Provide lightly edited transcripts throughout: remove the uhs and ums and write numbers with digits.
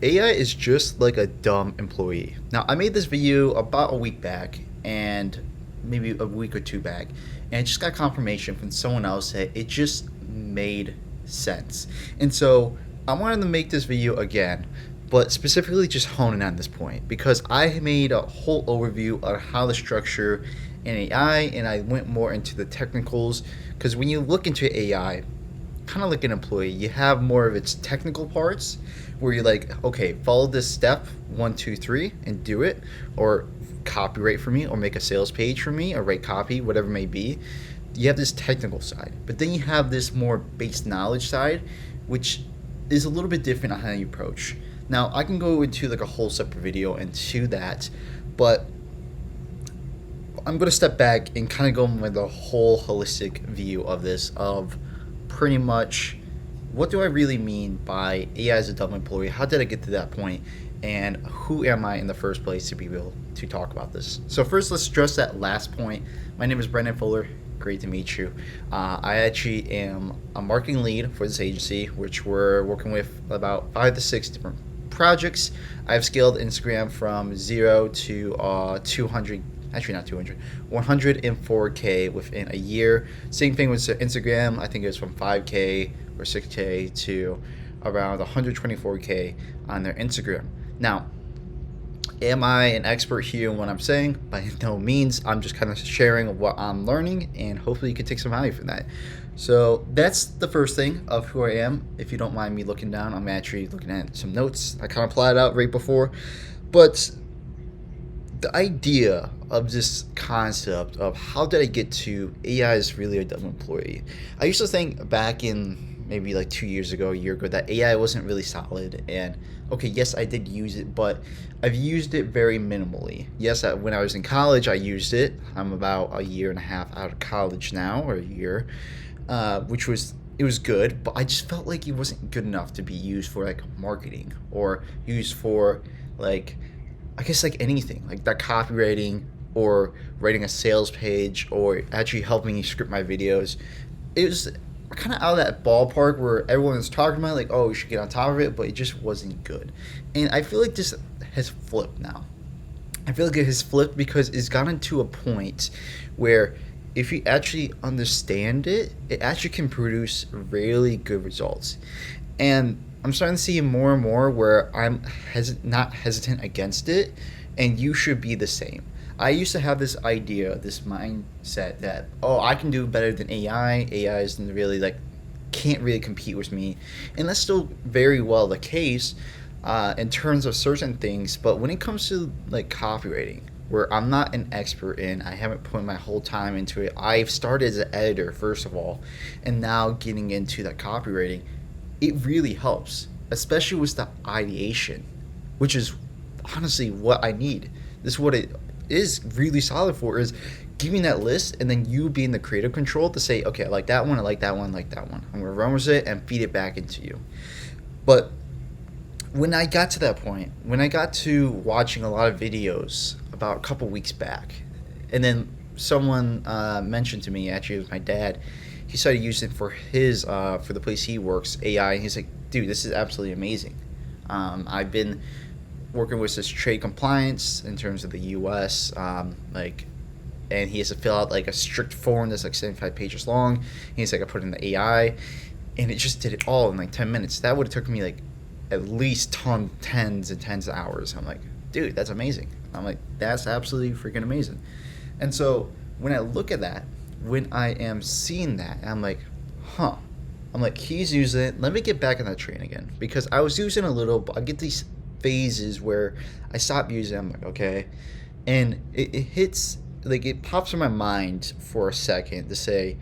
AI is just like a dumb employee. Now, I made this video about a week back, and maybe a week or two back, and I just got confirmation from someone else that it just made sense. And so I wanted to make this video again, but specifically just hone in on this point because I made a whole overview on how to structure an AI, and I went more into the technicals because when you look into AI, kind of like an employee, you have more of its technical parts where you're like, okay, follow this step one, two, three, and do it, or copyright for me, or make a sales page for me, or write copy, whatever it may be. You have this technical side, but then you have this more base knowledge side, which is a little bit different on how you approach. Now, I can go into like a whole separate video into that, but I'm going to step back and kind of go with the whole holistic view of this, of pretty much what do I really mean by AI as a dumb employee? How did I get to that point? And who am I in the first place to be able to talk about this? So first, let's address that last point. My name is Brendan Fuller. Great to meet you. I actually am a marketing lead for this agency, which we're working with about 5 to 6 different projects. I've scaled Instagram from 0 to 200, actually not 200, 104K within a year. Same thing with Instagram. I think it was from 5K or 6K to around 124K on their Instagram. Now, am I an expert here in what I'm saying? By no means. I'm just kind of sharing what I'm learning, and hopefully you can take some value from that. So that's the first thing of who I am. If you don't mind me looking down, I'm actually looking at some notes I kind of plotted out right before. But the idea of this concept of how did I get to AI is really a dumb employee. I used to think back in maybe like 2 years ago, a year ago, that AI wasn't really solid. And okay, yes, I did use it, but I've used it very minimally. Yes, when I was in college, I used it. I'm about a year and a half out of college now, or a year, which was it was good, but I just felt like it wasn't good enough to be used for like marketing or used for like, I guess like anything like that, copywriting or writing a sales page or actually helping me script my videos. It was kind of out of that ballpark where everyone was talking about like, oh, you should get on top of it, but it just wasn't good. And I feel like this has flipped now. I feel like it has flipped because it's gotten to a point where if you actually understand it, it actually can produce really good results. And I'm starting to see more and more where I'm not hesitant against it, and you should be the same. I used to have this idea, this mindset that, oh, I can do better than AI. AI isn't really like, can't really compete with me. And that's still very well the case in terms of certain things. But when it comes to like copywriting, where I'm not an expert in, I haven't put my whole time into it. I've started as an editor, first of all, and now getting into that copywriting, it really helps, especially with the ideation, which is honestly what I need. This is what it is really solid for, is giving that list and then you being the creative control to say, okay, I like that one, I like that one, I like that one. I'm gonna run with it and feed it back into you. But when I got to that point, when I got to watching a lot of videos about a couple weeks back, and then someone mentioned to me, actually it was my dad, he started using it for his for the place he works, AI, and he's like, dude, this is absolutely amazing. I've been working with this trade compliance in terms of the U.S. Like, and he has to fill out like a strict form that's like 75 pages long. And he's like, I put in the AI, and it just did it all in like 10 minutes. That would have took me like at least tens and tens of hours. I'm like, dude, that's amazing. I'm like, that's absolutely freaking amazing. And so when I look at that, when I am seeing that, I'm like, huh. I'm like, he's using it. Let me get back on that train again, because I was using it a little, but I get these phases where I stop using it. I'm like, okay. And it hits, like, it pops in my mind for a second to say,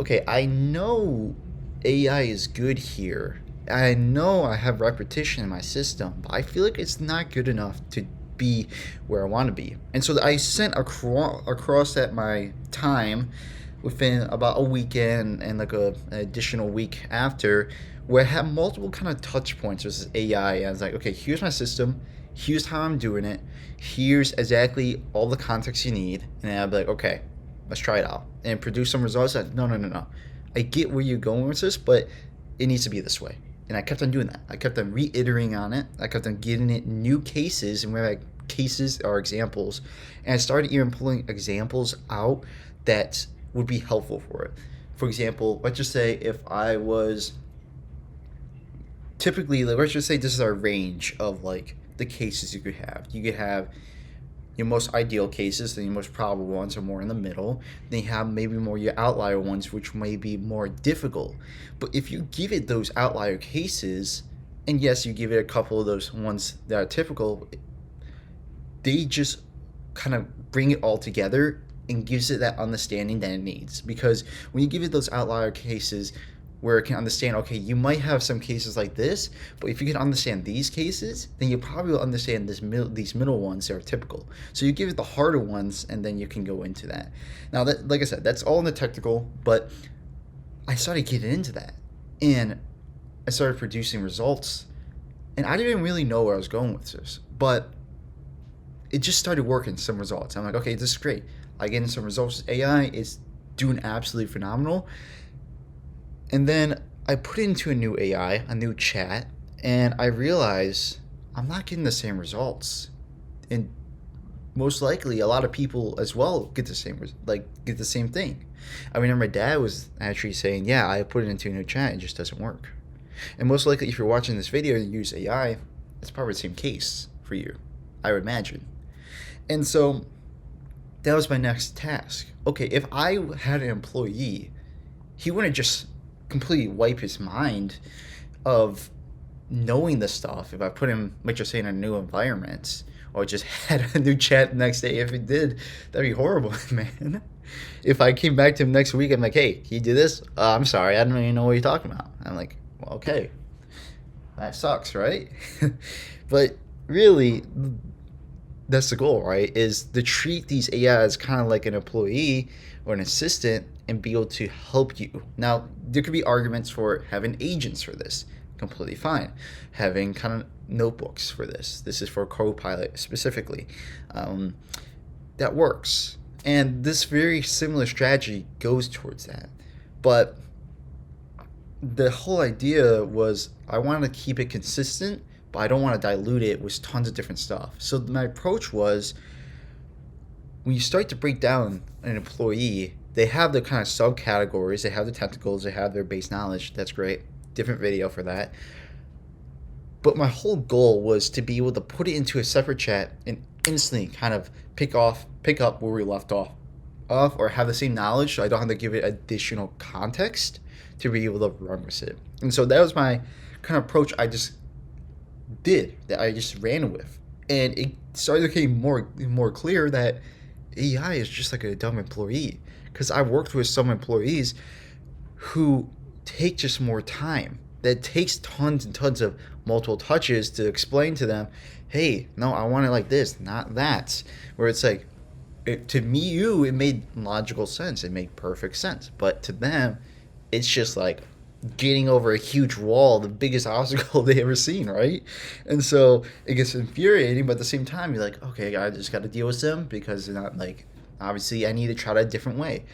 okay, I know AI is good here. I know I have repetition in my system, but I feel like it's not good enough to be where I want to be. And so I sent across at my time within about a weekend and like an additional week after, where I had multiple kind of touch points with this AI. And I was like, okay, here's my system, here's how I'm doing it, here's exactly all the context you need. And I'd be like, okay, let's try it out and produce some results. That no, I get where you're going with this, but it needs to be this way. And I kept on doing that. I kept on reiterating on it. I kept on giving it new cases, and where like cases are examples. And I started even pulling examples out that would be helpful for it. For example, let's just say if I was typically, like, let's just say this is our range of like the cases you could have. You could have your most ideal cases, then your most probable ones are more in the middle. Then you have maybe more your outlier ones, which may be more difficult. But if you give it those outlier cases, and yes, you give it a couple of those ones that are typical, they just kind of bring it all together and gives it that understanding that it needs. Because when you give it those outlier cases, where it can understand, okay, you might have some cases like this, but if you can understand these cases, then you probably will understand these middle ones that are typical. So you give it the harder ones, and then you can go into that. Now, that, like I said, that's all in the technical, but I started getting into that, and I started producing results, and I didn't really know where I was going with this, but it just started working, some results. I'm like, okay, this is great. I get in some results. AI is doing absolutely phenomenal. And then I put it into a new AI, a new chat, and I realize I'm not getting the same results. And most likely a lot of people as well get the same thing. I remember my dad was actually saying, yeah, I put it into a new chat, it just doesn't work. And most likely if you're watching this video and you use AI, it's probably the same case for you, I would imagine. And so that was my next task. Okay, if I had an employee, he wouldn't just completely wipe his mind of knowing the stuff if I put him, like you're saying, in a new environment, or just had a new chat the next day. If he did, that'd be horrible, man. If I came back to him next week, I'm like, hey, can you do this? I'm sorry, I don't even know what you're talking about. I'm like, well, okay, that sucks, right? But really, that's the goal, right? Is to treat these AI as kind of like an employee or an assistant and be able to help you. Now, there could be arguments for having agents for this. Completely fine. Having kind of notebooks for this. This is for Copilot specifically. That works. And this very similar strategy goes towards that. But the whole idea was I wanted to keep it consistent, but I don't want to dilute it with tons of different stuff. So my approach was, when you start to break down an employee, they have the kind of subcategories, they have the technicals, they have their base knowledge. That's great. Different video for that. But my whole goal was to be able to put it into a separate chat and instantly kind of pick up where we left off, or have the same knowledge, so I don't have to give it additional context to be able to run with it. And so that was my kind of approach I just ran with. And it started to become more clear that AI is just like a dumb employee. Because I worked with some employees who take just more time. That takes tons and tons of multiple touches to explain to them, hey, no, I want it like this, not that. Where it's like, to me, it made logical sense. It made perfect sense. But to them, it's just like getting over a huge wall, the biggest obstacle they ever seen, right? And so it gets infuriating, but at the same time, you're like, okay, I just got to deal with them because they're not like, obviously, I need to try that a different way.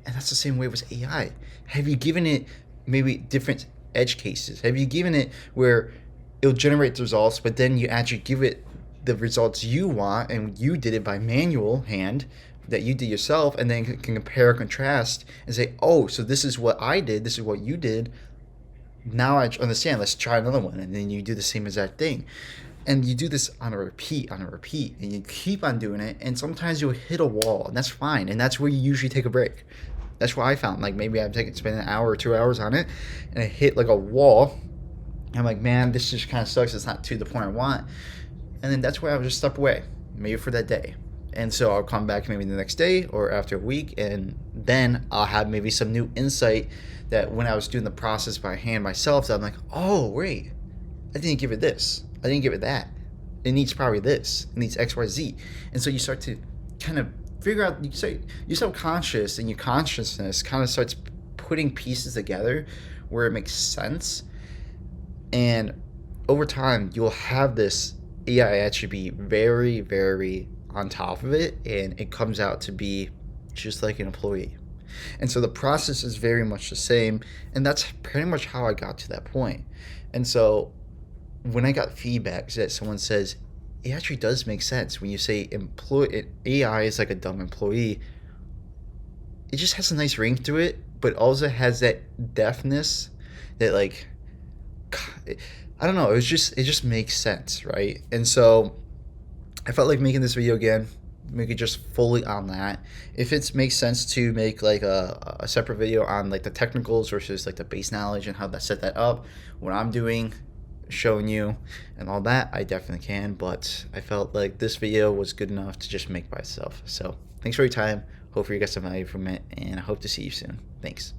And that's the same way with AI. Have you given it maybe different edge cases? Have you given it where it'll generate the results, but then you actually give it the results you want, and you did it by manual hand, that you did yourself, and then can compare, contrast, and say, oh, so this is what I did, this is what you did. Now I understand, let's try another one. And then you do the same exact thing. And you do this on a repeat, and you keep on doing it, and sometimes you'll hit a wall, and that's fine, and that's where you usually take a break. That's what I found. Like, maybe spend an hour or 2 hours on it, and I hit like a wall, and I'm like, man, this just kind of sucks, it's not to the point I want. And then that's where I would just step away, maybe for that day. And so I'll come back maybe the next day or after a week, and then I'll have maybe some new insight that when I was doing the process by hand myself, that I'm like, oh, wait, I didn't give it this. I didn't give it that. It needs probably this. It needs X, Y, Z. And so you start to kind of figure out, your subconscious and your consciousness kind of starts putting pieces together where it makes sense. And over time, you'll have this AI actually be very, very on top of it, and it comes out to be just like an employee. And so the process is very much the same, and that's pretty much how I got to that point. And so when I got feedback that someone says it actually does make sense when you say AI is like a dumb employee, it just has a nice ring to it, but also has that deafness that like I don't know. It just makes sense, right? And so I felt like making this video again, make it just fully on that. If it makes sense to make like a separate video on like the technicals versus like the base knowledge and how to set that up, what I'm doing, showing you and all that, I definitely can. But I felt like this video was good enough to just make by itself. So thanks for your time. Hopefully you got some value from it, and I hope to see you soon. Thanks.